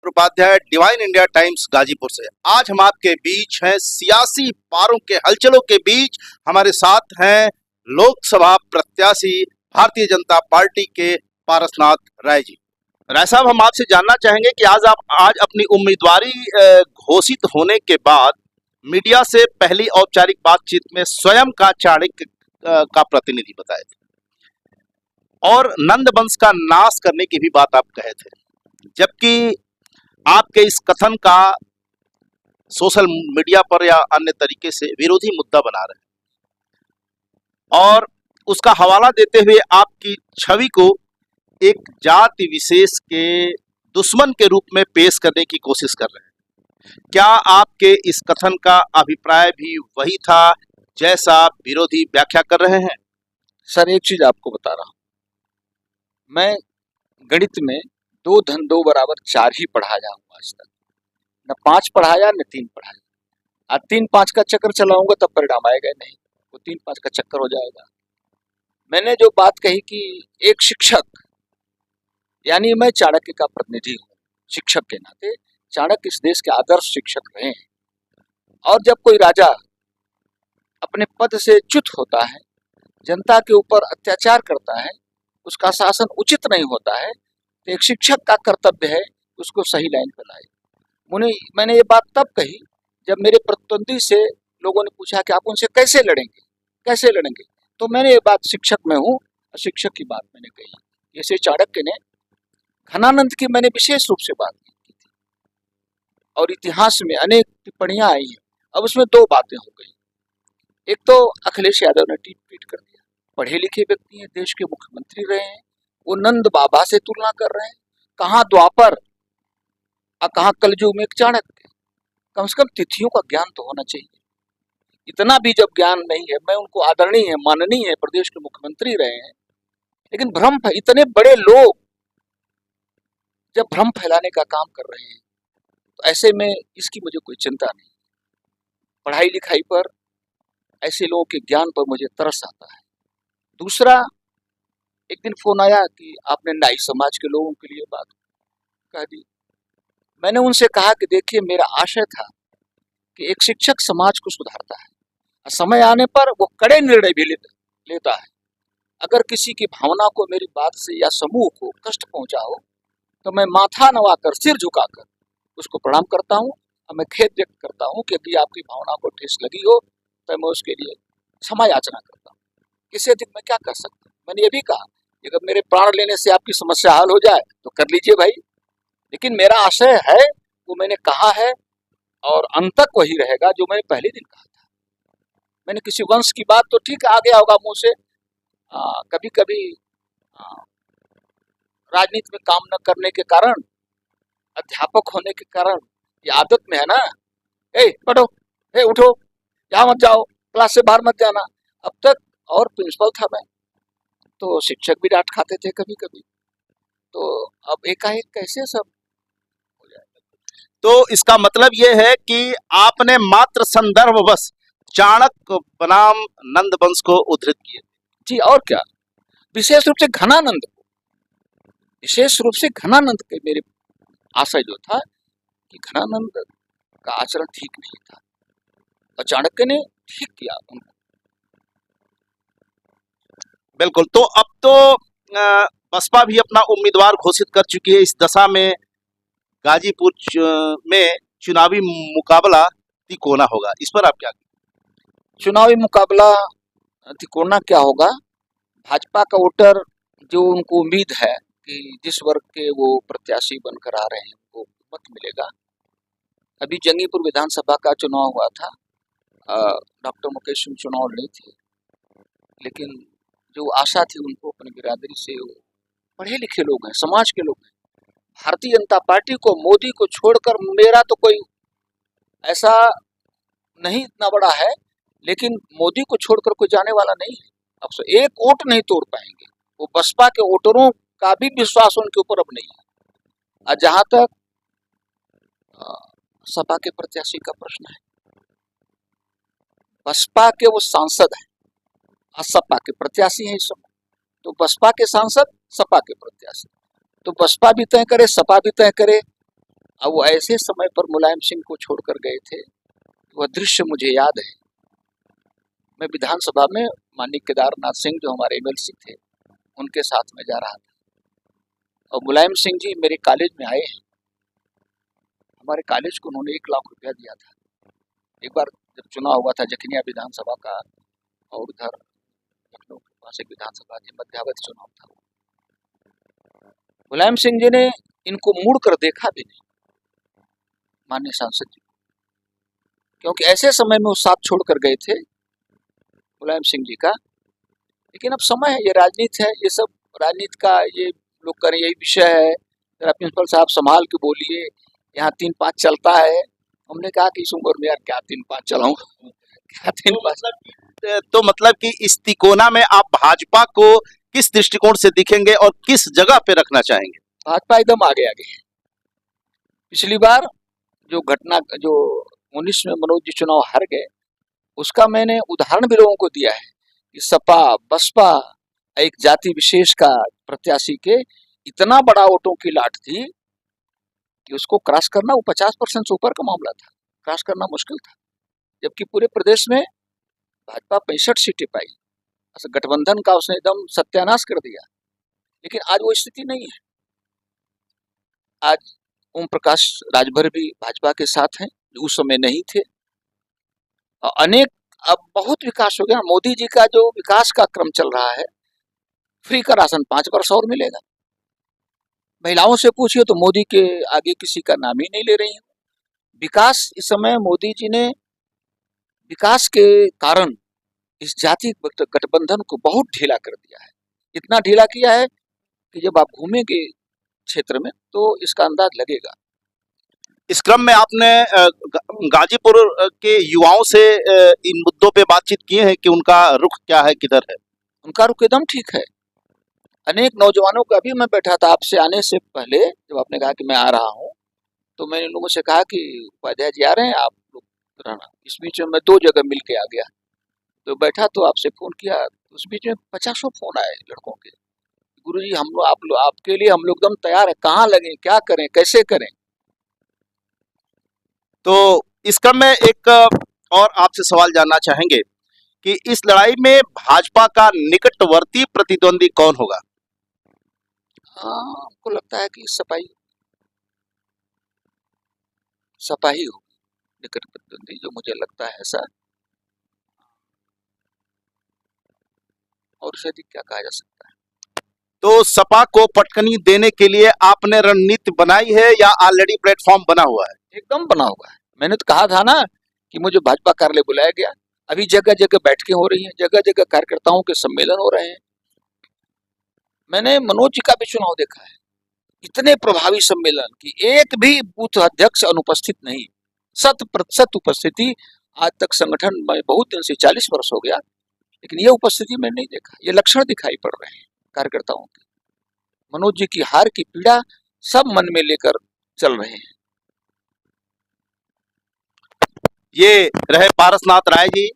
Upadhyay, Divine India Times Ghazipur से। आज हम आपके बीच हैं सियासी पारों के हलचलों के बीच। हमारे साथ हैं लोकसभा प्रत्याशी भारतीय जनता पार्टी के पारसनाथ राय जी। राय साहब, हम आपसे जानना चाहेंगे कि आज अपनी उम्मीदवारी घोषित होने के बाद मीडिया से पहली औपचारिक बातचीत में स्वयं का चाणक्य का प्रतिनिधि बताए थे और नंद वंश का नाश करने की भी बात आप कहे थे, जबकि आपके इस कथन का सोशल मीडिया पर या अन्य तरीके से विरोधी मुद्दा बना रहे हैं और उसका हवाला देते हुए आपकी छवि को एक जाति विशेष के दुश्मन के रूप में पेश करने की कोशिश कर रहे हैं। क्या आपके इस कथन का अभिप्राय भी वही था जैसा विरोधी व्याख्या कर रहे हैं? सर, एक चीज आपको बता रहा हूं, मैं गणित में 2 धन 2 बराबर 4 ही पढ़ाया हूं आज तक। न 5 पढ़ाया न 3 पढ़ाया। आज 3-5 का चक्कर चलाऊंगा तब परिणाम आएगा नहीं, वो 3-5 का चक्कर हो जाएगा। मैंने जो बात कही कि एक शिक्षक, यानी मैं चाणक्य का प्रतिनिधि हूँ, शिक्षक के नाते चाणक्य इस देश के आदर्श शिक्षक रहे हैं। और जब कोई राजा अपने पद से च्युत होता है, जनता के ऊपर अत्याचार करता है, उसका शासन उचित नहीं होता है, तो एक शिक्षक का कर्तव्य है उसको सही लाइन पर लाए। मैंने ये बात तब कही जब मेरे प्रतिद्वंदी से लोगों ने पूछा कि आप उनसे कैसे लड़ेंगे, तो मैंने ये बात, शिक्षक में हूँ और शिक्षक की बात मैंने कही। जैसे चाणक्य ने घनानंद की मैंने विशेष रूप से बात की थी और इतिहास में अनेक टिप्पणियां आई हैं। अब उसमें 2 बातें हो गई। एक तो अखिलेश यादव ने ट्वीट कर दिया, पढ़े लिखे व्यक्ति हैं, देश के मुख्यमंत्री रहे हैं, वो नंद बाबा से तुलना कर रहे हैं। कहाँ द्वापर और कहाँ कलयुग में एक चाणक्य। कम से कम तिथियों का ज्ञान तो होना चाहिए। इतना भी जब ज्ञान नहीं है, मैं उनको आदरणीय है, माननीय है, प्रदेश के मुख्यमंत्री रहे हैं, लेकिन भ्रम, इतने बड़े लोग जब भ्रम फैलाने का काम कर रहे हैं, तो ऐसे में इसकी मुझे कोई चिंता नहीं। पढ़ाई लिखाई पर, ऐसे लोगों के ज्ञान पर मुझे तरस आता है। दूसरा, एक दिन फोन आया कि आपने नाई समाज के लोगों के लिए बात कह दी। मैंने उनसे कहा कि देखिए, मेरा आशय था कि एक शिक्षक समाज को सुधारता है, समय आने पर वो कड़े निर्णय भी लेता है। अगर किसी की भावना को, मेरी बात से या समूह को कष्ट पहुंचा हो, तो मैं माथा नवाकर, सिर झुकाकर उसको प्रणाम करता हूँ और मैं खेद व्यक्त करता हूँ कि यदि आपकी भावना को ठेस लगी हो तो मैं उसके लिए क्षमा याचना करता हूँ। इससे अधिक मैं क्या कर सकता हूँ? मैंने ये भी कहा कि अगर मेरे प्राण लेने से आपकी समस्या हल हो जाए तो कर लीजिए भाई, लेकिन मेरा आशय है वो मैंने कहा है और अंत तक वही रहेगा जो मैंने पहले दिन कहा था। मैंने किसी वंश की बात तो ठीक आ गया होगा मुंह से, कभी कभी राजनीति में काम न करने के कारण, अध्यापक होने के कारण ये आदत में है ना, पढ़ो, उठो, यहाँ मत जाओ, क्लास से बाहर मत जाना। अब तक, और प्रिंसिपल था मैं, तो शिक्षक भी डांट खाते थे कभी कभी, तो अब एकाएक कैसे सब हो जाएगा। तो इसका मतलब ये है कि आपने मात्र संदर्भवश चाणक्य बनाम नंद वंश को उद्धृत किए। जी, और क्या, विशेष रूप से घनानंद को, विशेष रूप से घनानंद के मेरे आशय जो था कि घनानंद का आचरण ठीक नहीं था और चाणक्य ने ठीक किया उनको। बिल्कुल। तो अब तो बसपा भी अपना उम्मीदवार घोषित कर चुकी है। इस दशा में गाजीपुर में चुनावी मुकाबला तिकोना होगा, इस पर आप क्या कहेंगे? चुनावी मुकाबला तिकोना क्या होगा? भाजपा का वोटर जो उनको उम्मीद है कि जिस वर्ग के वो प्रत्याशी बनकर आ रहे हैं वो मत मिलेगा। अभी जंगीपुर विधानसभा का चुनाव हुआ था, डॉक्टर मुकेश सिंह चुनाव लड़ी थी, लेकिन जो आशा थी उनको अपनी बिरादरी से, वो पढ़े लिखे लोग हैं, समाज के लोग हैं। भारतीय जनता पार्टी को, मोदी को छोड़कर, मेरा तो कोई ऐसा नहीं इतना बड़ा है, लेकिन मोदी को छोड़कर कोई जाने वाला नहीं है। अब से एक वोट नहीं तोड़ पाएंगे वो। बसपा के वोटरों का भी विश्वास उनके ऊपर अब नहीं है। और जहां तक सपा के प्रत्याशी का प्रश्न है, बसपा के वो सांसद हैं और सपा के प्रत्याशी हैं इस समय, तो बसपा के सांसद, सपा के प्रत्याशी, तो बसपा भी तय करे, सपा भी तय करे, अब वो ऐसे समय पर मुलायम सिंह को छोड़कर गए थे, वह दृश्य मुझे याद है। मैं विधानसभा में माननीय केदारनाथ सिंह जो हमारे एमएलसी थे उनके साथ में जा रहा था, और मुलायम सिंह जी मेरे कॉलेज में आए हैं। हमारे कॉलेज को उन्होंने 1 लाख रुपया दिया था। एक बार जब चुनाव हुआ था जखनिया विधानसभा का, और उधर लखनऊ के पास एक विधानसभा थी, मध्यावधि चुनाव था। मुलायम सिंह जी ने इनको मुड़ कर देखा भी नहीं, माननीय सांसद जी, क्योंकि ऐसे समय में वो साथ छोड़कर गए थे मुलायम सिंह जी का। लेकिन अब समय है, ये राजनीति है, ये सब राजनीति का ये लोग करें, यही विषय है। जरा प्रिंसिपल साहब संभाल के बोलिए, यहाँ 3-5 चलता है। हमने कहा कि इस उम्र में यार क्या 3-5 चलाऊं, क्या 3-5। तो मतलब कि इस तिकोना में आप भाजपा को किस दृष्टिकोण से दिखेंगे और किस जगह पे रखना चाहेंगे? भाजपा एकदम आगे आगे है। पिछली बार जो घटना, जो 19 में मनोज जी चुनाव हार गए, उसका मैंने उदाहरण भी लोगों को दिया है कि सपा बसपा एक जाति विशेष का प्रत्याशी के इतना बड़ा वोटों की लाट थी कि उसको क्रॉस करना, वो 50% से ऊपर का मामला था, क्रॉस करना मुश्किल था। जबकि पूरे प्रदेश में भाजपा 65 सीटें पाई, ऐसा गठबंधन का उसने एकदम सत्यानाश कर दिया। लेकिन आज वो स्थिति नहीं है। आज ओम प्रकाश राजभर भी भाजपा के साथ हैं, जो उस समय नहीं थे। और अनेक, अब बहुत विकास हो गया। मोदी जी का जो विकास का क्रम चल रहा है, फ्री का राशन 5 वर्ष और मिलेगा। महिलाओं से पूछिए तो मोदी के आगे किसी का नाम ही नहीं ले रही है। विकास इस समय मोदी जी ने विकास के कारण इस जाति गठबंधन को बहुत ढीला कर दिया है। इतना ढीला किया है कि जब आप घूमेंगे क्षेत्र में तो इसका अंदाज लगेगा। इस क्रम में आपने गाजीपुर के युवाओं से इन मुद्दों पे बातचीत किए हैं कि उनका रुख क्या है, किधर है? उनका रुख एकदम ठीक है। अनेक नौजवानों का भी, मैं बैठा था आपसे आने से पहले, जब आपने कहा कि मैं आ रहा हूँ, तो मैंने लोगों से कहा कि उपाध्याय जी आ रहे हैं, आप लोग रहना। इस बीच में मैं 2 जगह मिल के आ गया, तो बैठा तो आपसे फोन किया, उस बीच में 50 फोन आए लड़कों के, गुरुजी हम लोग आपके लिए हम लोग एकदम तैयार है, कहाँ लगे, क्या करें, कैसे करें। तो इस क्रम में एक और आपसे सवाल जानना चाहेंगे कि इस लड़ाई में भाजपा का निकटवर्ती प्रतिद्वंदी कौन होगा? हमको लगता है कि सपा ही होगी निकट प्रतिद्वंदी, जो मुझे लगता है ऐसा। और उससे अधिक क्या कहा जा सकता है। तो सपा को पटकनी देने के लिए आपने रणनीति बनाई है या ऑलरेडी प्लेटफॉर्म बना हुआ है? एकदम बना हुआ है। मैंने तो कहा था ना कि मुझे भाजपा कार्यालय बुलाया गया, अभी जगह जगह बैठकें हो रही हैं, जगह जगह कार्यकर्ताओं के सम्मेलन हो रहे हैं। मैंने मनोज जी का भी चुनाव देखा है, इतने प्रभावी सम्मेलन कि एक भी बूथ अध्यक्ष अनुपस्थित नहीं, 100% उपस्थिति। आज तक संगठन में बहुत दिन से 40 वर्ष हो गया, लेकिन ये उपस्थिति मैंने नहीं देखा। ये लक्षण दिखाई पड़ रहे हैं कार्यकर्ताओं के। मनोज जी की हार की पीड़ा सब मन में लेकर चल रहे हैं। ये रहे पारसनाथ राय जी,